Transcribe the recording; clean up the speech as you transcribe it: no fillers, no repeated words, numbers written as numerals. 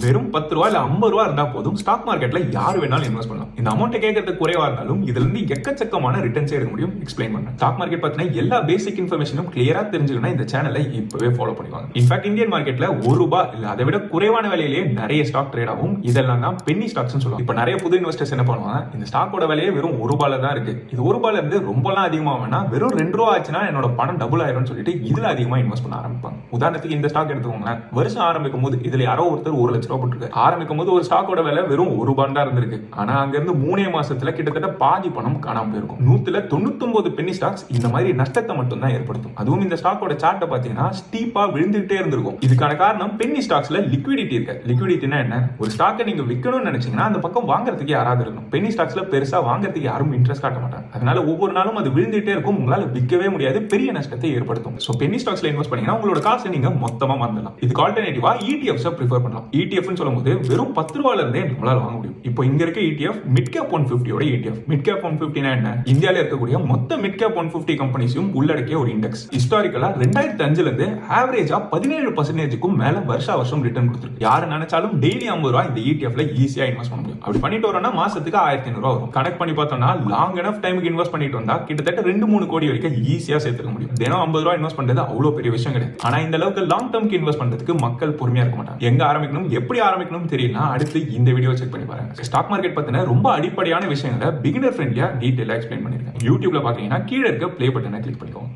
வெறும் 10 ரூபா இல்ல 50 ரூபா இருந்தா போதும் ஸ்டாக் மார்க்கெட்ல யார் வேணாலும் இன்வெஸ்ட் பண்ணலாம். இந்த அமௌண்ட் கேட்கறது குறைவா இருந்தாலும் இதுல இருந்து எக்கச்சக்கமான ரிட்டர்ன்ஸ் எடுக்க முடியும். எக்ஸ்பிளைன் பண்ணேன். ஸ்டாக் மார்க்கெட் பத்தின எல்லா பேசிக் இன்ஃபர்மேஷனும் கிளியரா தெரிஞ்சுக்கணும்னா இந்த சேனலை இப்பவே ஃபாலோ பண்ணிவாங்க. இன்ஃபேக்ட் இந்தியன் மார்க்கெட்ல 1 ரூபாய் இல்ல அதை விட குறைவான விலையிலேயே நிறைய ஸ்டாக் ட்ரேட் ஆகும். இதெல்லாம் தான் பென்னி ஸ்டாக்ஸ் சொல்லுவாங்க. இப்ப நிறைய புது இன்வெஸ்டர்ஸ் என்ன பண்ணுவாங்க, இந்த ஸ்டாக்கோட விலையே வெறும் 1 ரூபாயில தான் இருக்கு, இது 1 ரூபாயில இருந்து ரொம்பலாம் அதிகமா வேணா வெறும் 2 ரூபா ஆச்சுன்னா என்னோட பணம் டபுள் ஆயிரும் சொல்லிட்டு இதுல அதிகமா இன்வெஸ்ட் பண்ண ஆரம்பிப்பாங்க. உதாரணத்துக்கு இந்த ஸ்டாக் எடுத்துக்கோங்க. வருஷம் ஆரம்பிக்கும் போது இதுல யாரோ ஒருத்தர் 1 லட்ச ரூபாய் போட்டுருக்காரு. ஆரம்பிக்கும் போது ஒரு ஸ்டாக்கோட விலை வெறும் 1 ரூபாய் தான் இருந்திருக்கு. ஆனா அங்க இருந்து 3 மாசத்துல கிட்டத்தட்ட பாதி பணம் காணாம போயிருக்கும். 199 பென்னி ஸ்டாக்ஸ் இந்த மாதிரி நஷ்டத்தை மட்டும் தான் ஏற்படுத்தும். அதுவும் இந்த ஸ்டாக்கோட சார்ட்டை பாத்தீங்கன்னா ஸ்டீப்பா விழுந்துட்டே இருந்திருக்கும். இதுக்கான காரணம் பென்னி ஸ்டாக்ஸ்ல லிக்விடிட்டி இருக்கு. லிக்விடிட்டினா என்ன? ஒரு ஸ்டாக்கை நீங்க விற்கணும்னு நினைச்சீங்கன்னா அந்த பக்கம் வாங்குறதுக்கு யாராவது இருக்கணும். பென்னி ஸ்டாக்ஸ்ல பெருசா வாங்குறதுக்கு யாரும் இன்ட்ரெஸ்ட் காட்ட மாட்டாங்க. அதனால ஒவ்வொரு நாளும் அது விழுந்துட்டே இருக்கும். உங்களால விற்கவே முடியாது, பெரிய நஷ்டத்தை ஏற்படுத்தும். சோ பென்னி ஸ்டாக்ஸ்ல இன்வெஸ்ட் பண்ணீங்கன்னா உங்களோட காசை நீங்க மொத்தமா மறந்துடலாம். இதுக்கு ஆல்டர்னேட்டிவா ETFs ப்ரிஃபர் பண்ணலாம். ETF சொல்லும்போது வெறும் 10 ரூபாயில இருந்தே நம்மளால வாங்க முடியும். இப்போ இங்க இருக்க ETF மிட் கேப் 150 ஓட ETF. மிட் கேப் 150 என்ன? இந்தியால இருக்கக்கூடிய மொத்த மிட் கேப் 150 கம்பெனிஸையும் உள்ளடக்கிய ஒரு இண்டெக்ஸ். ஹிஸ்டாரிக்கலா 2005ல இருந்து ஆவரேஜா 17% மேல வருஷம் ரிட்டர்ன் கொடுத்திருக்கு. யாரு நினைச்சாலும் டெய்லி 50 ரூபாய் இந்த ETFல ஈஸியா இன்வெஸ்ட் பண்ண முடியும். அப்படி பண்ணிட்டு வரோம்னா மாசத்துக்கு 1500 ரூபாய் வரும். கனெக்ட் பண்ணி பார்த்தோம்னா லாங் எனஃப் டைமுக்கு இன்வெஸ்ட் பண்ணிட்டு வந்தா கிட்டத்தட்ட 2-3 கோடி வரைக்கும் ஈஸியா சேர்த்துக்க முடியும். தினம் 50 ரூபாய் இன்வெஸ்ட் பண்றது அவ்வளவு பெரிய விஷயம் கிடையாது. ஆனா இந்த அளவுக்கு லாங் டர்ம்க்கு இன்வெஸ்ட் பண்றதுக்கு மக்கள் பொறுமையா இருக்க மாட்டாங்க. எங்க ஆரம்பிக்கணும், எப்படி ஆரம்பிக்கணும் தெரியலனா அடுத்து இந்த வீடியோ செக் பண்ணி பாருங்க. ஸ்டாக் மார்க்கெட் பத்தின ரொம்ப அடிப்படையான விஷயங்களை பிகினர் ஃப்ரெண்ட்லியா டீடைலா எக்ஸ்பிளைன் பண்ணிருக்கேன். யூடியூப்ல பாத்தீங்கன்னா கீழே இருக்க ப்ளே பட்டனை கிளிக் பண்ணிக்கோங்க.